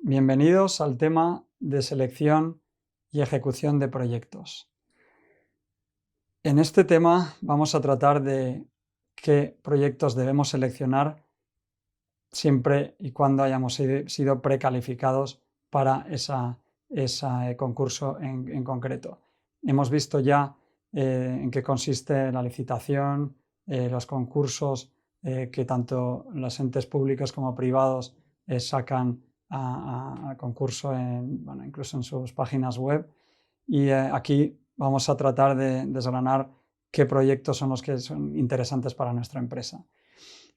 Bienvenidos al tema de selección y ejecución de proyectos. En este tema vamos a tratar de qué proyectos debemos seleccionar siempre y cuando hayamos sido precalificados para ese concurso en concreto. Hemos visto ya en qué consiste la licitación, los concursos que tanto los entes públicos como privados sacan a concurso incluso en sus páginas web, y aquí vamos a tratar de desgranar qué proyectos son los que son interesantes para nuestra empresa.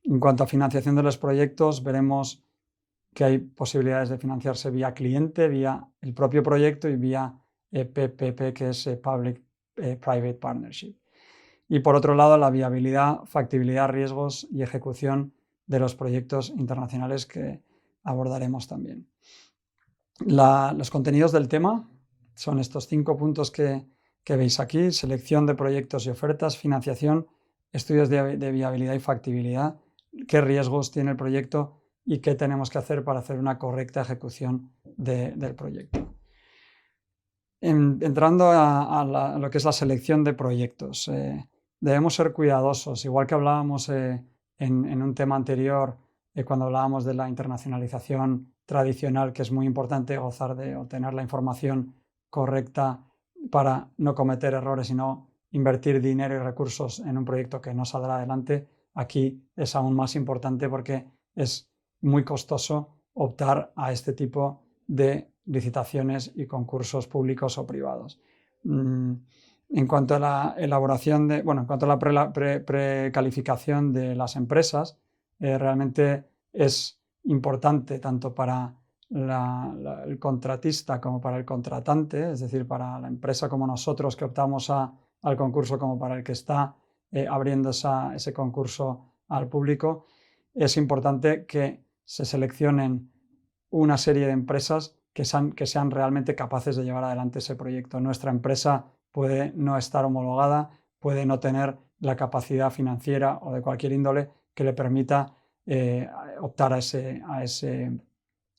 En cuanto a financiación de los proyectos, veremos que hay posibilidades de financiarse vía cliente, vía el propio proyecto y vía PPP, que es Public-Private Partnership. Y por otro lado, la viabilidad, factibilidad, riesgos y ejecución de los proyectos internacionales que abordaremos también. Los contenidos del tema son estos 5 puntos que veis aquí: selección de proyectos y ofertas, financiación, estudios de viabilidad y factibilidad, qué riesgos tiene el proyecto y qué tenemos que hacer para hacer una correcta ejecución del proyecto. Entrando a lo que es la selección de proyectos, debemos ser cuidadosos, igual que hablábamos en un tema anterior, cuando hablábamos de la internacionalización tradicional, que es muy importante gozar de obtener la información correcta para no cometer errores y no invertir dinero y recursos en un proyecto que no saldrá adelante. Aquí es aún más importante porque es muy costoso optar a este tipo de licitaciones y concursos públicos o privados. En cuanto a la elaboración en cuanto a la precalificación de las empresas, realmente es importante tanto para el contratista como para el contratante, es decir, para la empresa como nosotros que optamos al concurso, como para el que está abriendo ese concurso al público. Es importante que se seleccionen una serie de empresas que sean realmente capaces de llevar adelante ese proyecto. Nuestra empresa puede no estar homologada, puede no tener la capacidad financiera o de cualquier índole que le permita optar a ese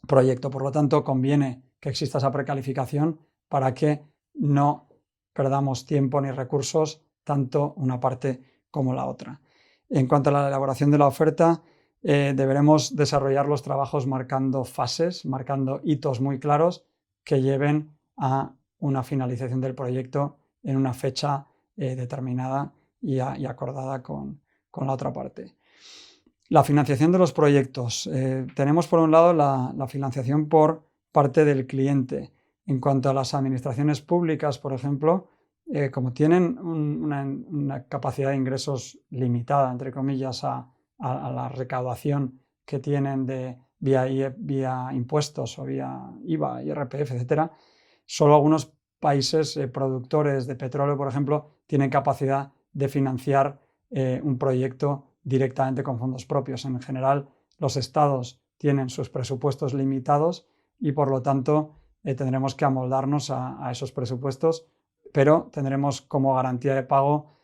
proyecto. Por lo tanto, conviene que exista esa precalificación para que no perdamos tiempo ni recursos, tanto una parte como la otra. En cuanto a la elaboración de la oferta, deberemos desarrollar los trabajos marcando fases, marcando hitos muy claros que lleven a una finalización del proyecto en una fecha determinada y acordada con la otra parte. La financiación de los proyectos. Tenemos por un lado la financiación por parte del cliente. En cuanto a las administraciones públicas, por ejemplo, como tienen una capacidad de ingresos limitada, entre comillas, a la recaudación que tienen vía impuestos o vía IVA, IRPF, etc., solo algunos países productores de petróleo, por ejemplo, tienen capacidad de financiar un proyecto directamente con fondos propios. En general, los estados tienen sus presupuestos limitados y, por lo tanto, tendremos que amoldarnos a esos presupuestos, pero tendremos como garantía de pago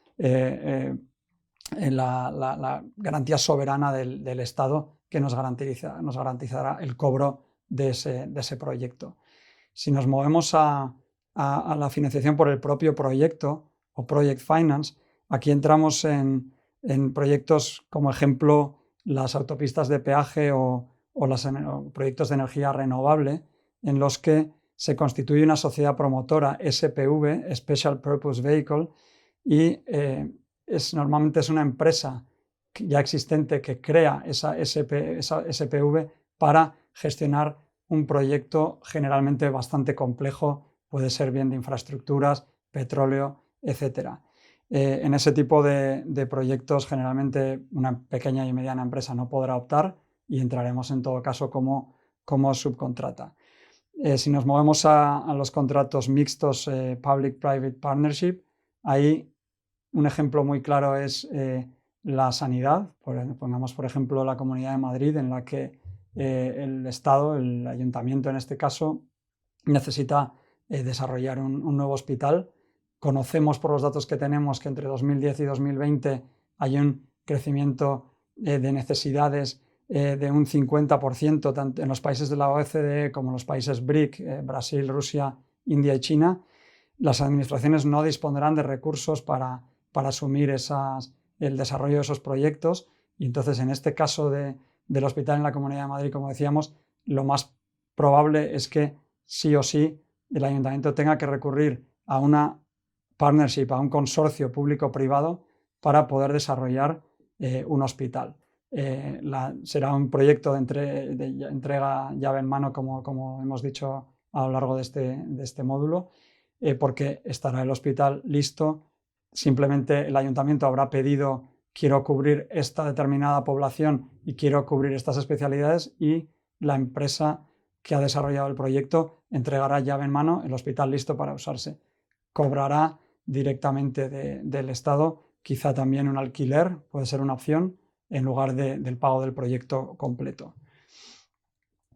la garantía soberana del Estado, que nos garantizará el cobro de ese proyecto. Si nos movemos a la financiación por el propio proyecto o Project Finance, aquí entramos en proyectos como ejemplo las autopistas de peaje o proyectos de energía renovable, en los que se constituye una sociedad promotora SPV, Special Purpose Vehicle, y normalmente es una empresa ya existente que crea esa SPV para gestionar un proyecto generalmente bastante complejo, puede ser bien de infraestructuras, petróleo, etc. En ese tipo de proyectos generalmente una pequeña y mediana empresa no podrá optar y entraremos en todo caso como subcontrata. Si nos movemos a los contratos mixtos Public-Private Partnership, ahí un ejemplo muy claro es la sanidad. Pongamos por ejemplo la Comunidad de Madrid, en la que el Estado, el Ayuntamiento en este caso, necesita desarrollar un nuevo hospital. Conocemos por los datos que tenemos que entre 2010 y 2020 hay un crecimiento de necesidades de un 50%, tanto en los países de la OECD como en los países BRIC, Brasil, Rusia, India y China, las administraciones no dispondrán de recursos para asumir el desarrollo de esos proyectos. Y entonces, en este caso del hospital en la Comunidad de Madrid, como decíamos, lo más probable es que sí o sí el ayuntamiento tenga que recurrir a una partnership, a un consorcio público-privado para poder desarrollar un hospital. Será un proyecto de entrega llave en mano, como hemos dicho a lo largo de este módulo, porque estará el hospital listo. Simplemente el ayuntamiento habrá pedido: quiero cubrir esta determinada población y quiero cubrir estas especialidades, y la empresa que ha desarrollado el proyecto entregará llave en mano el hospital listo para usarse. Cobrará directamente del Estado, quizá también un alquiler puede ser una opción, en lugar del pago del proyecto completo.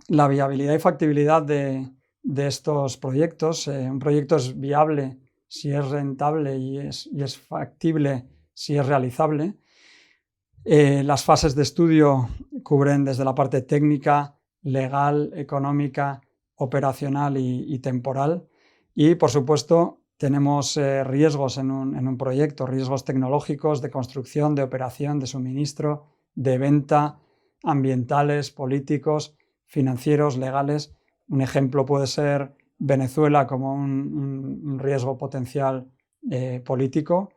La viabilidad y factibilidad de estos proyectos. Un proyecto es viable si es rentable y es factible si es realizable. Las fases de estudio cubren desde la parte técnica, legal, económica, operacional y temporal. Y, por supuesto, tenemos riesgos en un proyecto, riesgos tecnológicos, de construcción, de operación, de suministro, de venta, ambientales, políticos, financieros, legales. Un ejemplo puede ser Venezuela como un riesgo potencial político.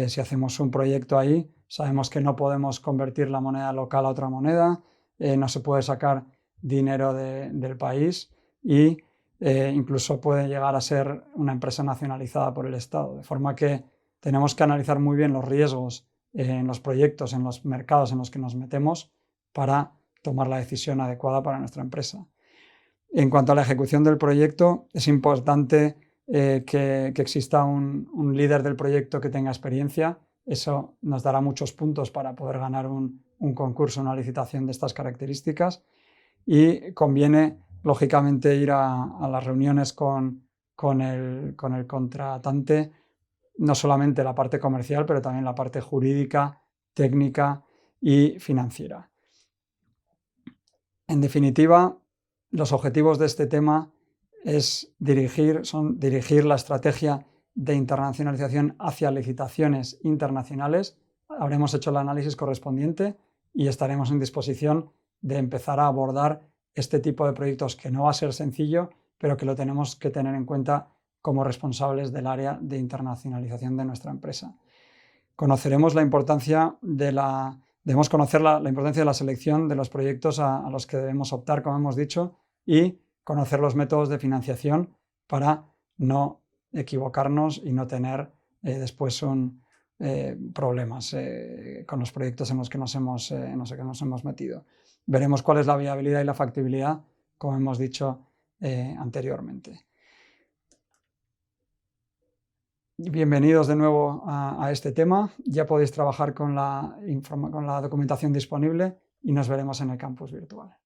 Si hacemos un proyecto ahí, sabemos que no podemos convertir la moneda local a otra moneda, no se puede sacar dinero del país, y incluso puede llegar a ser una empresa nacionalizada por el Estado. De forma que tenemos que analizar muy bien los riesgos en los proyectos, en los mercados en los que nos metemos, para tomar la decisión adecuada para nuestra empresa. En cuanto a la ejecución del proyecto, es importante que exista un líder del proyecto que tenga experiencia. Eso nos dará muchos puntos para poder ganar un concurso, una licitación de estas características. Y conviene, lógicamente, ir a las reuniones con el contratante, no solamente la parte comercial, pero también la parte jurídica, técnica y financiera. En definitiva, los objetivos de este tema son dirigir la estrategia de internacionalización hacia licitaciones internacionales. Habremos hecho el análisis correspondiente y estaremos en disposición de empezar a abordar este tipo de proyectos, que no va a ser sencillo, pero que lo tenemos que tener en cuenta como responsables del área de internacionalización de nuestra empresa. Conoceremos la importancia debemos conocer la importancia de la selección de los proyectos a los que debemos optar, como hemos dicho, y conocer los métodos de financiación para no equivocarnos y no tener después problemas con los proyectos en los que nos hemos metido. Veremos cuál es la viabilidad y la factibilidad, como hemos dicho anteriormente. Bienvenidos de nuevo a este tema. Ya podéis trabajar con la documentación disponible y nos veremos en el campus virtual.